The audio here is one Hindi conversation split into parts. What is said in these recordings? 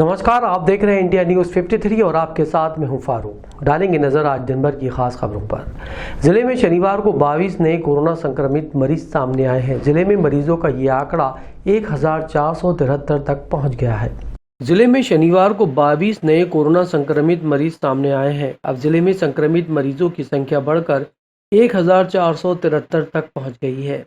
नमस्कार, आप देख रहे हैं इंडिया न्यूज़ 53 और आपके साथ मैं हूं फारूक। डालेंगे नजर आज दिन भर की खास खबरों पर। जिले में शनिवार को 22 नए कोरोना संक्रमित मरीज सामने आए हैं। जिले में मरीजों का ये आंकड़ा 1473 तक पहुंच गया है। जिले में शनिवार को 22 नए कोरोना संक्रमित मरीज सामने आए हैं। अब जिले में संक्रमित मरीजों की संख्या बढ़कर 1473 तक पहुँच गई है,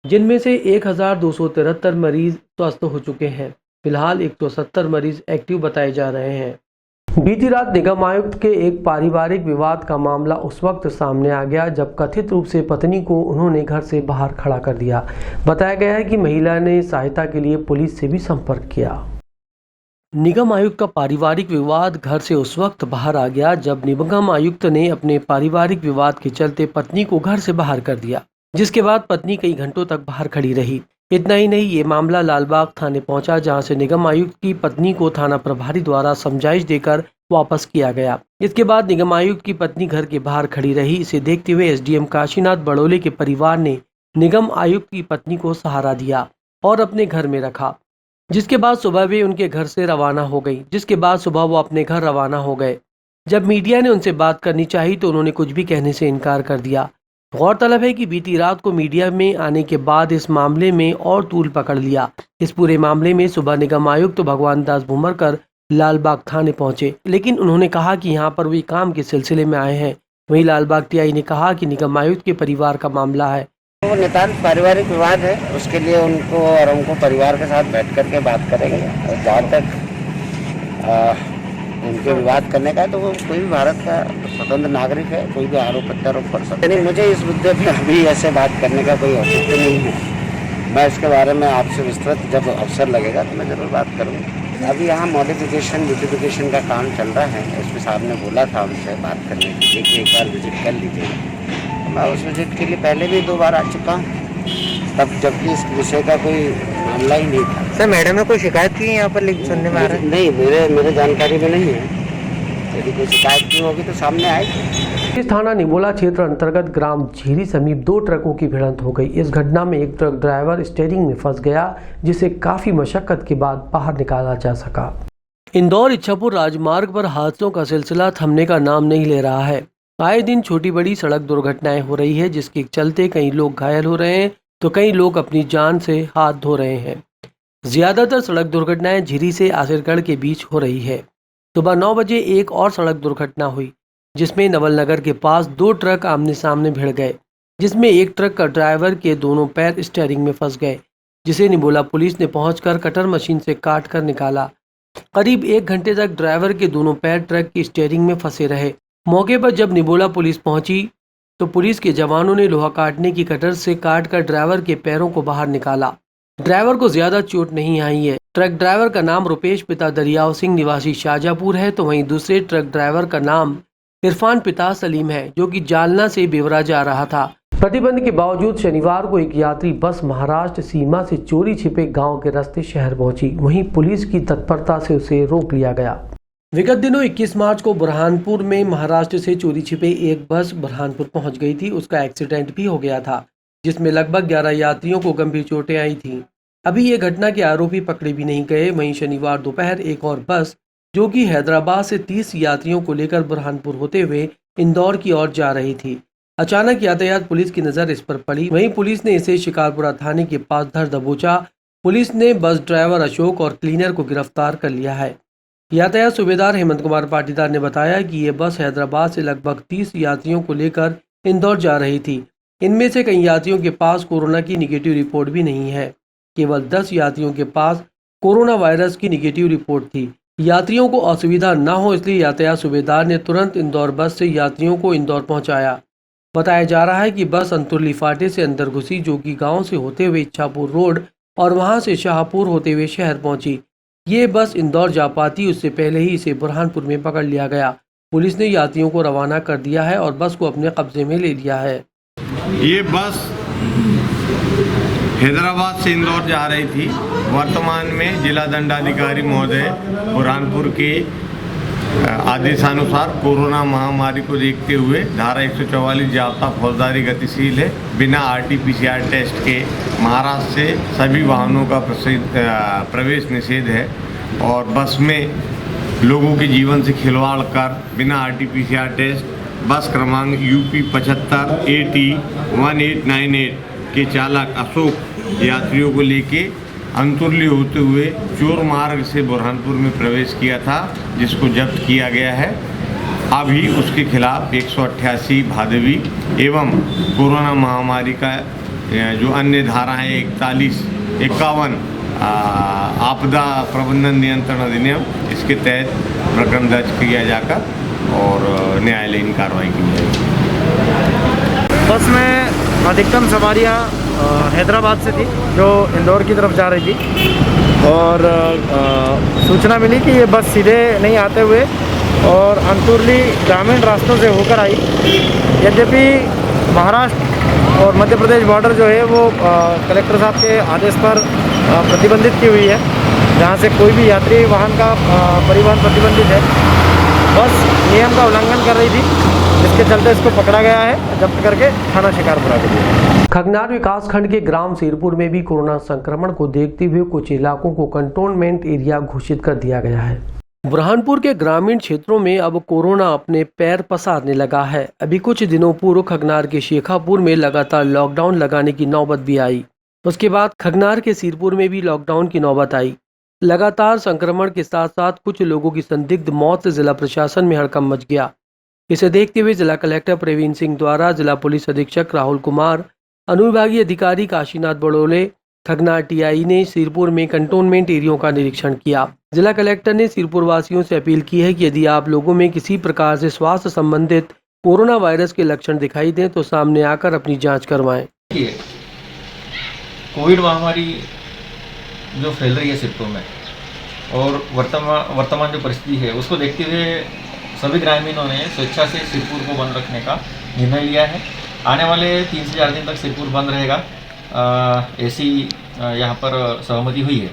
जिनमें से 1273 मरीज स्वस्थ हो चुके हैं। फिलहाल 170 मरीज एक्टिव बताए जा रहे हैं। बीती रात निगम आयुक्त के एक पारिवारिक विवाद का मामला उस वक्त सामने आ गया जब कथित रूप से पत्नी को उन्होंने घर से बाहर खड़ा कर दिया। बताया गया है कि महिला ने सहायता के लिए पुलिस से भी संपर्क किया। निगम आयुक्त का पारिवारिक विवाद घर से उस वक्त बाहर आ गया जब निगम आयुक्त ने अपने पारिवारिक विवाद के चलते पत्नी को घर से बाहर कर दिया, जिसके बाद पत्नी कई घंटों तक बाहर खड़ी रही। इतना ही नहीं, ये मामला लालबाग थाने पहुंचा, जहां से निगम आयुक्त की पत्नी को थाना प्रभारी द्वारा समझाइश देकर वापस किया गया। इसके बाद निगम आयुक्त की पत्नी घर के बाहर खड़ी रही। इसे देखते हुए एसडीएम काशीनाथ बड़ोले के परिवार ने निगम आयुक्त की पत्नी को सहारा दिया और अपने घर में रखा, जिसके बाद सुबह वे उनके घर से रवाना हो गई। वो अपने घर रवाना हो गए। जब मीडिया ने उनसे बात करनी चाहिए तो उन्होंने कुछ भी कहने से इनकार कर दिया। गौरतलब है कि बीती रात को मीडिया में आने के बाद इस मामले में और तूल पकड़ लिया। इस पूरे मामले में सुबह निगम आयुक्त तो भगवान दास भूमरकर लालबाग थाने पहुंचे, लेकिन उन्होंने कहा कि यहां पर वे काम के सिलसिले में आए हैं। वहीं लालबाग टीआई ने कहा कि निगम आयुक्त के परिवार का मामला है, वो नितांत पारिवारिक विवाद है, उसके लिए उनको परिवार के साथ बैठ करके बात करेंगे। और जहाँ तक उनके विवाद करने का है तो वो कोई भी भारत का स्वतंत्र नागरिक है, कोई भी आरोप प्रत्यारोप कर सकता है। नहीं, मुझे इस मुद्दे पर अभी ऐसे बात करने का कोई औचित्य नहीं है। मैं इसके बारे में आपसे विस्तृत जब अवसर लगेगा तो मैं ज़रूर बात करूँगा। अभी यहाँ मॉडिफिकेशन ब्यूटिफिकेशन का काम चल रहा है। एसपी साहब ने बोला था उनसे बात करने के लिए कि एक बार विजिट कर लीजिएगा। मैं उस विजिट के लिए पहले भी 2 बार आ चुका हूँ, तब जबकि इस विषय का कोई मामला ही नहीं था। सर, मैडम ने कोई शिकायत की है यहाँ पर सुनने में आ रहा है? नहीं, मेरे जानकारी में नहीं है। यदि कोई शिकायत की होगी तो सामने आएगी। इस थाना निबोला क्षेत्र अंतर्गत ग्राम झीरी समीप 2 ट्रकों की भिड़ंत हो गई। इस घटना में एक ट्रक ड्राइवर स्टीयरिंग में फंस गया, जिसे काफी मशक्कत के बाद बाहर निकाला जा सका। इंदौर इच्छापुर राजमार्ग पर हादसों का सिलसिला थमने का नाम नहीं ले रहा है। आए दिन छोटी बड़ी सड़क दुर्घटनाएं हो रही है, जिसके चलते कई लोग घायल हो रहे हैं तो कई लोग अपनी जान से हाथ धो रहे हैं। ज्यादातर सड़क दुर्घटनाएं झिरी से आसिरगढ़ के बीच हो रही है। सुबह 9 बजे एक और सड़क दुर्घटना हुई, जिसमें नवलनगर के पास 2 ट्रक आमने सामने भिड़ गए, जिसमें एक ट्रक का ड्राइवर के दोनों पैर स्टीयरिंग में फंस गए, जिसे निबोला पुलिस ने पहुंचकर कटर मशीन से काट कर निकाला। करीब 1 घंटे तक ड्राइवर के दोनों पैर ट्रक की स्टीयरिंग में फंसे रहे। मौके पर जब निबोला पुलिस पहुंची तो पुलिस के जवानों ने लोहा काटने की कटर से काट कर ड्राइवर के पैरों को बाहर निकाला। ड्राइवर को ज्यादा चोट नहीं आई है। ट्रक ड्राइवर का नाम रुपेश पिता दरियाव सिंह निवासी शाहजहांपुर है, तो वहीं दूसरे ट्रक ड्राइवर का नाम इरफान पिता सलीम है, जो कि जालना से बेवरा जा रहा था। प्रतिबंध के बावजूद शनिवार को एक यात्री बस महाराष्ट्र सीमा से चोरी छिपे गांव के रास्ते शहर पहुंची। वहीं पुलिस की तत्परता से उसे रोक लिया गया। विगत दिनों 21 मार्च को बुरहानपुर में महाराष्ट्र से चोरी छिपे एक बस बुरहानपुर पहुंच गई थी। उसका एक्सीडेंट भी हो गया था, जिसमें लगभग 11 यात्रियों को गंभीर चोटें आई थीं। अभी ये घटना के आरोपी पकड़े भी नहीं गए। वहीं शनिवार दोपहर एक और बस, जो कि हैदराबाद से 30 यात्रियों को लेकर बुरहानपुर होते हुए इंदौर की ओर जा रही थी। अचानक यातायात पुलिस की नजर इस पर पड़ी। वहीं पुलिस ने इसे शिकारपुरा थाने के पास धर दबोचा। पुलिस ने बस ड्राइवर अशोक और क्लीनर को गिरफ्तार कर लिया है। यातायात सूबेदार हेमंत कुमार पाटीदार ने बताया कि ये बस हैदराबाद से लगभग 30 यात्रियों को लेकर इंदौर जा रही थी। इनमें से कई यात्रियों के पास कोरोना की निगेटिव रिपोर्ट भी नहीं है। केवल 10 यात्रियों के पास कोरोना वायरस की निगेटिव रिपोर्ट थी। यात्रियों को असुविधा न हो, इसलिए यातायात सूबेदार ने तुरंत इंदौर बस से यात्रियों को इंदौर पहुंचाया। बताया जा रहा है कि बस अंतुरली फाटे से अंदर घुसी, जो कि गाँव से होते हुए इच्छापुर रोड और वहां से शाहपुर होते हुए शहर पहुंची। ये बस इंदौर जा पाती, उससे पहले ही इसे बुरहानपुर में पकड़ लिया गया। पुलिस ने यात्रियों को रवाना कर दिया है और बस को अपने कब्जे में ले लिया है। ये बस हैदराबाद से इंदौर जा रही थी। वर्तमान में जिला दंडाधिकारी महोदय बुरहानपुर के आदेशानुसार कोरोना महामारी को देखते हुए धारा 144 जाब्ता फौजदारी गतिशील है। बिना RT-PCR टेस्ट के महाराष्ट्र से सभी वाहनों का प्रवेश निषेध है। और बस में लोगों के जीवन से खिलवाड़ कर बिना RT-PCR टेस्ट बस क्रमांक UP 75 AT 1898 के चालक अशोक यात्रियों को लेके अंतुरली होते हुए चोर मार्ग से बुरहानपुर में प्रवेश किया था, जिसको जब्त किया गया है। अभी उसके खिलाफ 188 भादवी एवं कोरोना महामारी का जो अन्य धारा है 41, 51 आपदा प्रबंधन नियंत्रण अधिनियम, इसके तहत प्रकरण दर्ज किया जाकर और न्यायालयीन कार्रवाई की जाएगी। बस में अधिकतम सवारियाँ हैदराबाद से थी जो इंदौर की तरफ जा रही थी और सूचना मिली कि ये बस सीधे नहीं आते हुए और अंतुरली ग्रामीण रास्तों से होकर आई। यद्यपि महाराष्ट्र और मध्य प्रदेश बॉर्डर जो है वो कलेक्टर साहब के आदेश पर प्रतिबंधित की हुई है, जहाँ से कोई भी यात्री वाहन का परिवहन प्रतिबंधित है। बस नियम का उल्लंघन कर रही थी, जिसके चलते इसको पकड़ा गया है, जब्त करके थाना शिकारपुरा के लिए। खगनार विकास खंड के ग्राम सिरपुर में भी कोरोना संक्रमण को देखते हुए कुछ इलाकों को कंटोनमेंट एरिया घोषित कर दिया गया है। बुरहानपुर के ग्रामीण क्षेत्रों में अब कोरोना अपने पैर पसारने लगा है। अभी कुछ दिनों पूर्व खगनार के शेखापुर में लगातार लॉकडाउन लगाने की नौबत भी आई। उसके बाद खगनार के सिरपुर में भी लॉकडाउन की नौबत आई। लगातार संक्रमण के साथ साथ कुछ लोगों की संदिग्ध मौत से जिला प्रशासन में हड़कंप मच गया। इसे देखते हुए जिला कलेक्टर प्रवीण सिंह द्वारा जिला पुलिस अधीक्षक राहुल कुमार, अनुविभागीय अधिकारी काशीनाथ बड़ोले, खगनार TI ने सिरपुर में कंटोनमेंट एरियो का निरीक्षण किया। जिला कलेक्टर ने सिरपुर वासियों से अपील की है कि यदि आप लोगों में किसी प्रकार से स्वास्थ्य संबंधित कोरोना वायरस के लक्षण दिखाई दें तो सामने आकर अपनी जांच करवाएं। कोविड महामारी जो फैल रही है सिरपुर में और वर्तमान जो परिस्थिति है उसको देखते हुए सभी ग्रामीणों ने स्वेच्छा से सिरपुर को बंद रखने का निर्णय लिया है। आने वाले 3 से 4 दिन तक सिरपुर बंद रहेगा, ऐसी यहाँ पर सहमति हुई है।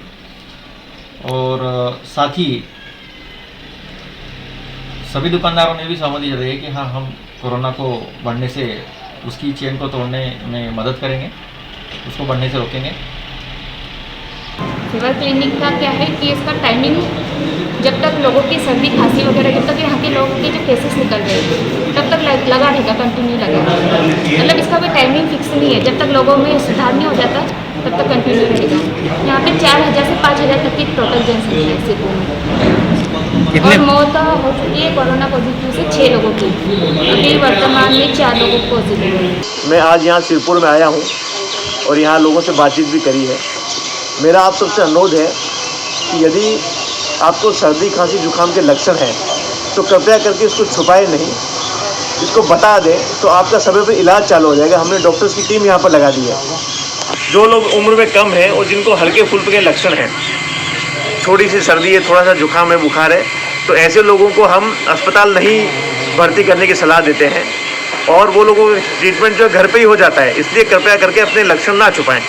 और साथ ही सभी दुकानदारों ने भी सहमति जताई है कि हाँ, हम कोरोना को बढ़ने से उसकी चेन को तोड़ने में मदद करेंगे, उसको बढ़ने से रोकेंगे। फीवर क्लिनिक का क्या है कि इसका टाइमिंग जब तक लोगों की सर्दी खांसी वगैरह, जब तक यहाँ के लोगों के जो केसेस निकल रहे हैं तब तक लगा रहेगा, कंटिन्यू लगा रहेगा। मतलब इसका कोई टाइमिंग फिक्स नहीं है, जब तक लोगों में सुधार नहीं हो जाता तब तक कंटिन्यू रहेगा। यहाँ पे 4000 से 5000 तक की टोटल जनसंख्या है सिरपुर में। और मौत हो चुकी है कोरोना पॉजिटिव से 6 लोगों की, अभी वर्तमान में 4 लोगों पॉजिटिव है। मैं आज यहाँ सिरपुर में आया हूँ और यहाँ लोगों से बातचीत भी करी है। मेरा आप सबसे अनुरोध है कि यदि आपको सर्दी खांसी जुकाम के लक्षण हैं तो कृपया करके इसको छुपाए नहीं, इसको बता दें तो आपका समय पर इलाज चालू हो जाएगा। हमने डॉक्टर्स की टीम यहाँ पर लगा दी है। जो लोग उम्र में कम हैं और जिनको हल्के फुल्के के लक्षण हैं, थोड़ी सी सर्दी है, थोड़ा सा जुकाम है, बुखार है, तो ऐसे लोगों को हम अस्पताल नहीं भर्ती करने की सलाह देते हैं और वो लोगों का ट्रीटमेंट जो घर पे ही हो जाता है। इसलिए कृपया करके अपने लक्षण ना छुपाएं।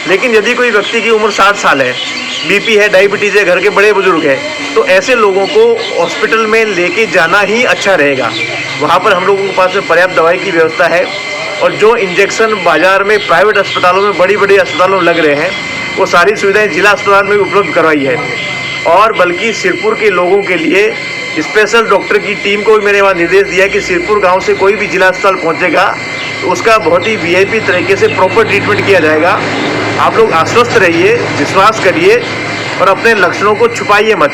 लेकिन यदि कोई व्यक्ति की उम्र 60 साल है, BP है, डायबिटीज़ है, घर के बड़े बुजुर्ग हैं, तो ऐसे लोगों को हॉस्पिटल में लेके जाना ही अच्छा रहेगा। वहाँ पर हम लोगों के पास में पर्याप्त दवाई की व्यवस्था है और जो इंजेक्शन बाज़ार में प्राइवेट अस्पतालों में बड़ी बड़ी अस्पतालों में लग रहे हैं वो सारी सुविधाएं जिला अस्पताल में भी उपलब्ध करवाई है। और बल्कि सिरपुर के लोगों के लिए स्पेशल डॉक्टर की टीम को भी मैंने वहाँ निर्देश दिया कि सिरपुर गांव से कोई भी जिला अस्पताल पहुँचेगा तो उसका बहुत ही VIP तरीके से प्रॉपर ट्रीटमेंट किया जाएगा। आप लोग आश्वस्त रहिए, विश्वास करिए और अपने लक्षणों को छुपाइए मत,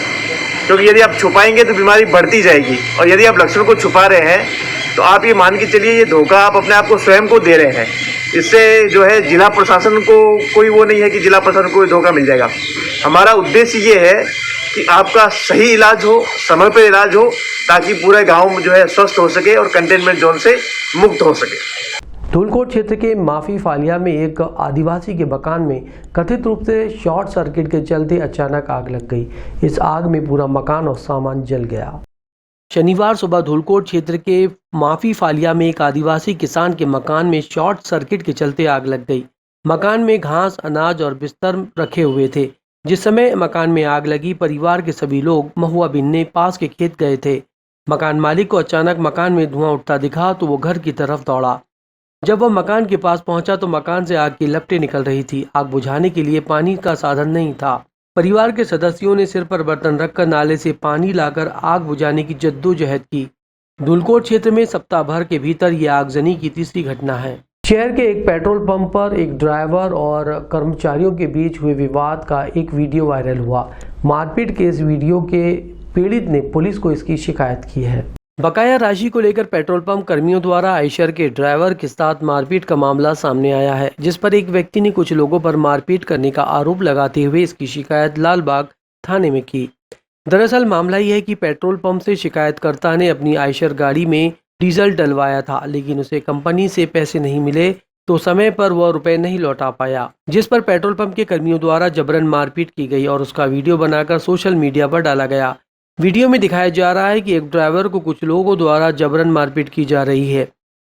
क्योंकि यदि आप छुपाएंगे तो बीमारी बढ़ती जाएगी और यदि आप लक्षणों को छुपा रहे हैं तो आप ये मान के चलिए ये धोखा आप अपने आप को स्वयं को दे रहे हैं। इससे जो है जिला प्रशासन को कोई वो नहीं है कि जिला प्रशासन को धोखा मिल जाएगा। हमारा उद्देश्य ये है कि आपका सही इलाज हो, समय पर इलाज हो, ताकि पूरे गांव जो है स्वस्थ हो सके और कंटेनमेंट जोन से मुक्त हो सके। धूलकोट क्षेत्र के माफी फालिया में एक आदिवासी के मकान में कथित रूप से शॉर्ट सर्किट के चलते अचानक आग लग गई। इस आग में पूरा मकान और सामान जल गया। शनिवार सुबह धूलकोट क्षेत्र के माफी फालिया में एक आदिवासी किसान के मकान में शॉर्ट सर्किट के चलते आग लग गई। मकान में घास, अनाज और बिस्तर रखे हुए थे। जिस समय मकान में आग लगी, परिवार के सभी लोग महुआ बीनने पास के खेत गए थे। मकान मालिक को अचानक मकान में धुआं उठता दिखा तो वो घर की तरफ दौड़ा। जब वह मकान के पास पहुंचा तो मकान से आग की लपटें निकल रही थी। आग बुझाने के लिए पानी का साधन नहीं था। परिवार के सदस्यों ने सिर पर बर्तन रखकर नाले से पानी लाकर आग बुझाने की जद्दोजहद की। धुलकोट क्षेत्र में सप्ताह भर के भीतर ये आगजनी की तीसरी घटना है। शहर के एक पेट्रोल पंप पर एक ड्राइवर और कर्मचारियों के बीच हुए विवाद का एक वीडियो वायरल हुआ। मारपीट के इस वीडियो के पीड़ित ने पुलिस को इसकी शिकायत की है। बकाया राशि को लेकर पेट्रोल पंप कर्मियों द्वारा आयशर के ड्राइवर के साथ मारपीट का मामला सामने आया है, जिस पर एक व्यक्ति ने कुछ लोगों पर मारपीट करने का आरोप लगाते हुए इसकी शिकायत लालबाग थाने में की। दरअसल मामला यह है कि पेट्रोल पंप से शिकायतकर्ता ने अपनी आयशर गाड़ी में डीजल डलवाया था, लेकिन उसे कंपनी से पैसे नहीं मिले तो समय पर वह रुपए नहीं लौटा पाया, जिस पर पेट्रोल पंप के कर्मियों द्वारा जबरन मारपीट की गई और उसका वीडियो बनाकर सोशल मीडिया पर डाला गया। वीडियो में दिखाया जा रहा है कि एक ड्राइवर को कुछ लोगों द्वारा जबरन मारपीट की जा रही है।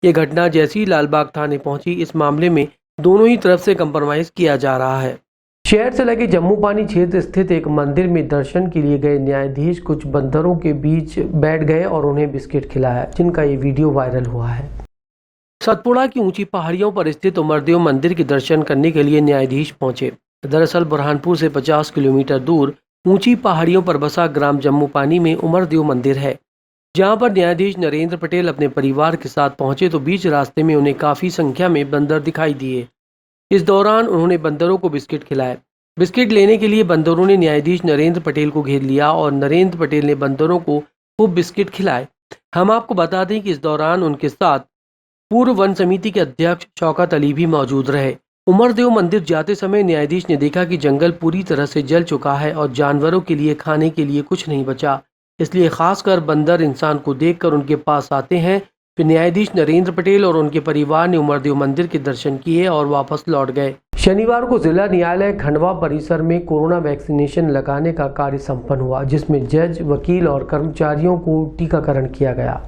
ये घटना जैसी ही लालबाग थाने पहुंची, इस मामले में दोनों ही तरफ से कंप्रोमाइज किया जा रहा है। शहर से लगे जम्मू पानी क्षेत्र स्थित एक मंदिर में दर्शन के लिए गए न्यायाधीश कुछ बंदरों के बीच बैठ गए और उन्हें बिस्किट खिलाया, जिनका ये वीडियो वायरल हुआ है। सतपुड़ा की ऊंची पहाड़ियों पर स्थित उमरदेव मंदिर के दर्शन करने के लिए न्यायाधीश पहुंचे। दरअसल बुरहानपुर से 50 किलोमीटर दूर ऊंची पहाड़ियों पर बसा ग्राम जम्मू पानी में उमरदेव मंदिर है, जहां पर न्यायाधीश नरेंद्र पटेल अपने परिवार के साथ पहुंचे तो बीच रास्ते में उन्हें काफी संख्या में बंदर दिखाई दिए। इस दौरान उन्होंने बंदरों को बिस्किट खिलाए। बिस्किट लेने के लिए बंदरों ने न्यायाधीश नरेंद्र पटेल को घेर लिया और नरेंद्र पटेल ने बंदरों को खूब बिस्किट खिलाए। हम आपको बता दें कि इस दौरान उनके साथ पूर्व वन समिति के अध्यक्ष शौकत अली भी मौजूद रहे। उमरदेव मंदिर जाते समय न्यायाधीश ने देखा कि जंगल पूरी तरह से जल चुका है और जानवरों के लिए खाने के लिए कुछ नहीं बचा, इसलिए खासकर बंदर इंसान को देखकर उनके पास आते हैं। फिर न्यायाधीश नरेंद्र पटेल और उनके परिवार ने उमरदेव मंदिर के दर्शन किए और वापस लौट गए। शनिवार को जिला न्यायालय खंडवा परिसर में कोरोना वैक्सीनेशन लगाने का कार्य संपन्न हुआ, जिसमें जज, वकील और कर्मचारियों को टीकाकरण किया गया।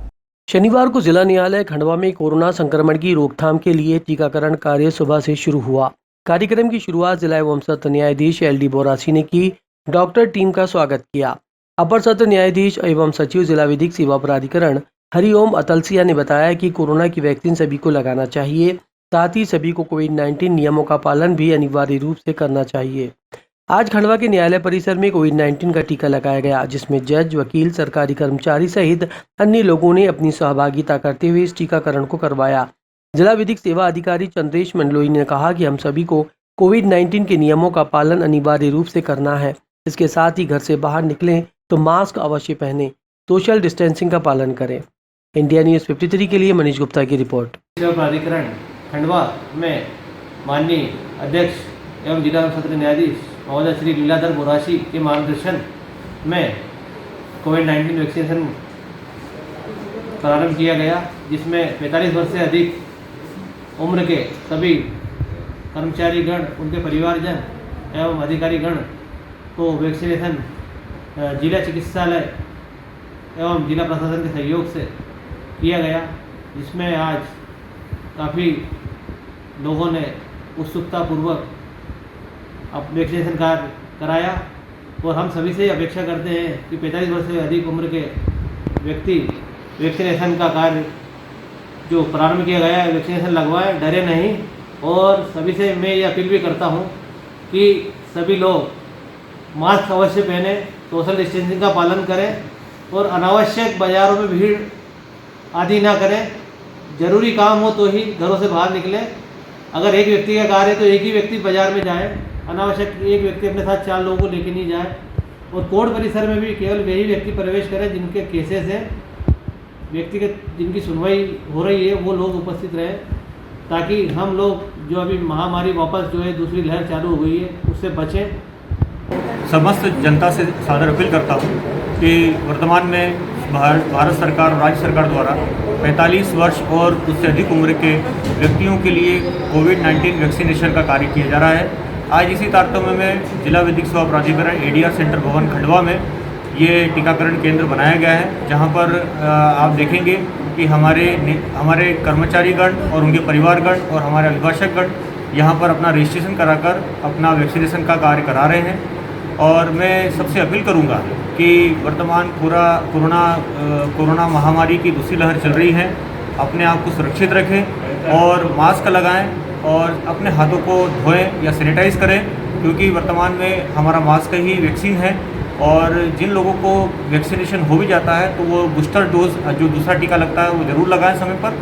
शनिवार को जिला न्यायालय खंडवा में कोरोना संक्रमण की रोकथाम के लिए टीकाकरण कार्य सुबह से शुरू हुआ। कार्यक्रम की शुरुआत जिला एवं सत्र न्यायाधीश LD बोरासी ने की। डॉक्टर टीम का स्वागत किया। अपर सत्र न्यायाधीश एवं सचिव जिला विधिक सेवा प्राधिकरण हरिओम अतलसिया ने बताया कि कोरोना की वैक्सीन सभी को लगाना चाहिए, साथ ही सभी को कोविड-19 नियमों का पालन भी अनिवार्य रूप से करना चाहिए। आज खंडवा के न्यायालय परिसर में कोविड-19 का टीका लगाया गया, जिसमें जज, वकील, सरकारी कर्मचारी सहित अन्य लोगों ने अपनी सहभागिता करते हुए इस टीकाकरण को करवाया। जिला विधिक सेवा अधिकारी चंद्रेश मंडलोई ने कहा कि हम सभी को कोविड-19 के नियमों का पालन अनिवार्य रूप से करना है। इसके साथ ही घर से बाहर निकलें तो मास्क अवश्य पहनें, सोशल डिस्टेंसिंग का पालन करें। इंडिया न्यूज़ 53 के लिए मनीष गुप्ता की रिपोर्ट। प्राधिकरण खंडवा में माननीय अध्यक्ष एवं जिला एवं सत्र न्यायाधीश महोदय श्री लीलाधर बोरासी के मार्गदर्शन में कोविड-19 वैक्सीनेशन प्रारंभ किया गया, जिसमें 45 वर्ष से अधिक उम्र के सभी कर्मचारीगण, उनके परिवारजन एवं अधिकारीगण को वैक्सीनेशन जिला चिकित्सालय एवं जिला प्रशासन के सहयोग से किया गया, जिसमें आज काफ़ी लोगों ने उत्सुकतापूर्वक अब वैक्सीनेशन कार्य कराया और हम सभी से अपेक्षा करते हैं कि 45 वर्ष से अधिक उम्र के व्यक्ति वैक्सीनेशन का कार्य जो प्रारंभ किया गया है वैक्सीनेशन लगवाएं, डरे नहीं। और सभी से मैं ये अपील भी करता हूँ कि सभी लोग मास्क अवश्य पहने, सोशल डिस्टेंसिंग का पालन करें और अनावश्यक बाज़ारों में भीड़ आदि ना करें। ज़रूरी काम हो तो ही घरों से बाहर निकलें। अगर एक व्यक्ति का कार्य है तो एक ही व्यक्ति बाज़ार में जाए, अनावश्यक एक व्यक्ति अपने साथ 4 लोगों को लेकर नहीं जाए। और कोर्ट परिसर में भी केवल वही व्यक्ति प्रवेश करें जिनके केसेस हैं, व्यक्तिगत जिनकी सुनवाई हो रही है, वो लोग उपस्थित रहें, ताकि हम लोग जो अभी महामारी वापस जो है दूसरी लहर चालू हो गई है उससे बचें। समस्त जनता से सादर अपील करता हूँ कि वर्तमान में भारत सरकार और राज्य सरकार द्वारा 45 वर्ष और उससे अधिक उम्र के व्यक्तियों के लिए कोविड-19 वैक्सीनेशन का कार्य किया जा रहा है। आज इसी तारतम्य में जिला विधिक सेवा प्राधिकरण ADR सेंटर भवन खंडवा में ये टीकाकरण केंद्र बनाया गया है, जहां पर आप देखेंगे कि हमारे कर्मचारीगण और उनके परिवारगण और हमारे अभिभाषकगण यहां पर अपना रजिस्ट्रेशन कराकर अपना वैक्सीनेशन का कार्य करा रहे हैं। और मैं सबसे अपील करूंगा कि वर्तमान कोरोना महामारी की दूसरी लहर चल रही है, अपने आप को सुरक्षित रखें और मास्क लगाएं और अपने हाथों को धोएं या सैनिटाइज करें क्योंकि वर्तमान में हमारा मास्क ही वैक्सीन है और जिन लोगों को वैक्सीनेशन हो भी जाता है तो वो बूस्टर डोज जो दूसरा टीका लगता है वो ज़रूर लगाएं समय पर,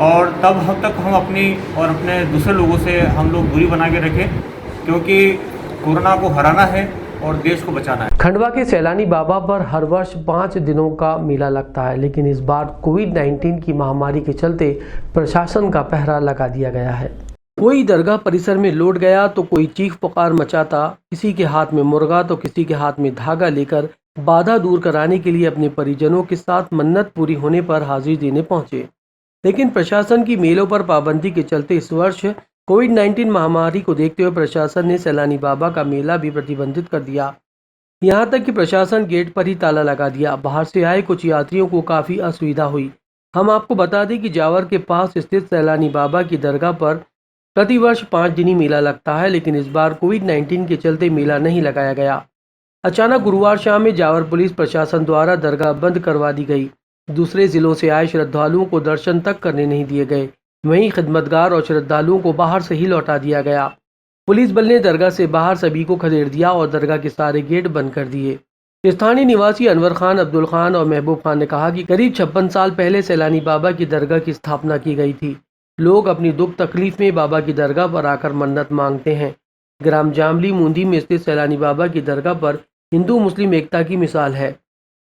और तब तक हम अपनी और अपने दूसरे लोगों से हम लोग दूरी बना के रखें, क्योंकि कोरोना को हराना है और देश को बचाना है। खंडवा के सैलानी बाबा पर हर वर्ष 5 दिनों का मेला लगता है, लेकिन इस बार कोविड-19 की महामारी के चलते प्रशासन का पहरा लगा दिया गया है। कोई दरगाह परिसर में लौट गया तो कोई चीख पुकार मचाता, किसी के हाथ में मुर्गा तो किसी के हाथ में धागा लेकर बाधा दूर कराने के लिए अपने परिजनों के साथ मन्नत पूरी होने पर हाजिरी देने पहुंचे। लेकिन प्रशासन की मेलों पर पाबंदी के चलते इस वर्ष कोविड-19 महामारी को देखते हुए प्रशासन ने सैलानी बाबा का मेला भी प्रतिबंधित कर दिया। यहाँ तक कि प्रशासन गेट पर ही ताला लगा दिया। बाहर से आए कुछ यात्रियों को काफ़ी असुविधा हुई। हम आपको बता दें कि जावर के पास स्थित सैलानी बाबा की दरगाह पर प्रतिवर्ष 5 दिनी मेला लगता है, लेकिन इस बार कोविड-19 के चलते मेला नहीं लगाया गया। अचानक गुरुवार शाम में जावर पुलिस प्रशासन द्वारा दरगाह बंद करवा दी गई। दूसरे जिलों से आए श्रद्धालुओं को दर्शन तक करने नहीं दिए गए। वहीं खिदमतगार और श्रद्धालुओं को बाहर से ही लौटा दिया गया। पुलिस बल ने दरगाह से बाहर सभी को खदेड़ दिया और दरगाह के सारे गेट बंद कर दिए। स्थानीय निवासी अनवर खान, अब्दुल खान और महबूब खान ने कहा कि करीब 56 साल पहले सैलानी बाबा की दरगाह की स्थापना की गई थी। लोग अपनी दुख तकलीफ में बाबा की दरगाह पर आकर मन्नत मांगते हैं। ग्राम जामली मूंदी में स्थित सैलानी बाबा की दरगाह पर हिंदू मुस्लिम एकता की मिसाल है।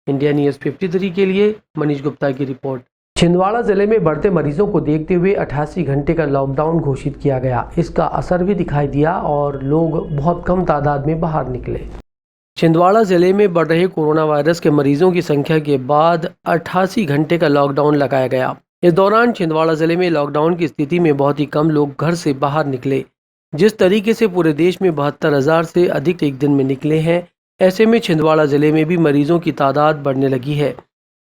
इंडिया न्यूज़ 53 के लिए मनीष गुप्ता की रिपोर्ट। छिंदवाड़ा जिले में बढ़ते मरीजों को देखते हुए 88 घंटे का लॉकडाउन घोषित किया गया। इसका असर भी दिखाई दिया और लोग बहुत कम तादाद में बाहर निकले। छिंदवाड़ा जिले में बढ़ रहे कोरोना वायरस के मरीजों की संख्या के बाद 88 घंटे का लॉकडाउन लगाया गया। इस दौरान छिंदवाड़ा जिले में लॉकडाउन की स्थिति में बहुत ही कम लोग घर से बाहर निकले। जिस तरीके से पूरे देश में 72,000 से अधिक एक दिन में निकले हैं, ऐसे में छिंदवाड़ा जिले में भी मरीजों की तादाद बढ़ने लगी है।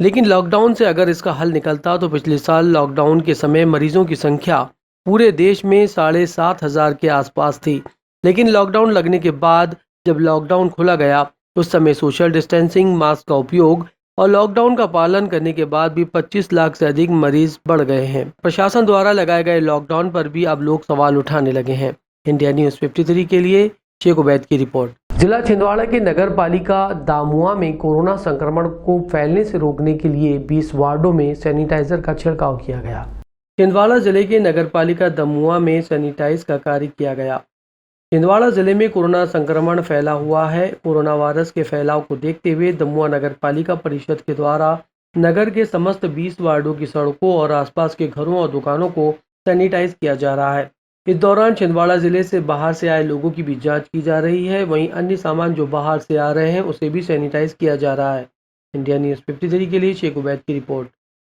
लेकिन लॉकडाउन से अगर इसका हल निकलता तो पिछले साल लॉकडाउन के समय मरीजों की संख्या पूरे देश में 7,500 के आसपास थी। लेकिन लॉकडाउन लगने के बाद जब लॉकडाउन खोला गया उस समय सोशल डिस्टेंसिंग, मास्क का उपयोग और लॉकडाउन का पालन करने के बाद भी 25 लाख से अधिक मरीज बढ़ गए हैं। प्रशासन द्वारा लगाए गए लॉकडाउन पर भी अब लोग सवाल उठाने लगे हैं। इंडिया न्यूज़ 53 के लिए शेख उबैद की रिपोर्ट। जिला छिंदवाड़ा के नगर पालिका दामुआ में कोरोना संक्रमण को फैलने से रोकने के लिए 20 वार्डों में सैनिटाइजर का छिड़काव किया गया। छिंदवाड़ा जिले के नगर पालिका दमुआ में सैनिटाइज का कार्य किया गया। छिंदवाड़ा जिले में कोरोना संक्रमण फैला हुआ है। कोरोना वायरस के फैलाव को देखते हुए दमुआ नगर पालिका परिषद के द्वारा नगर के समस्त 20 वार्डों की सड़कों और आसपास के घरों और दुकानों को सैनिटाइज किया जा रहा है। इस दौरान छिंदवाड़ा जिले से बाहर से आए लोगों की भी जांच की जा रही है। वहीं अन्य सामान जो बाहर से आ रहे हैं उसे भी सैनिटाइज किया जा रहा है। इंडिया न्यूज़ 53 के लिए शेख उबैद की रिपोर्ट।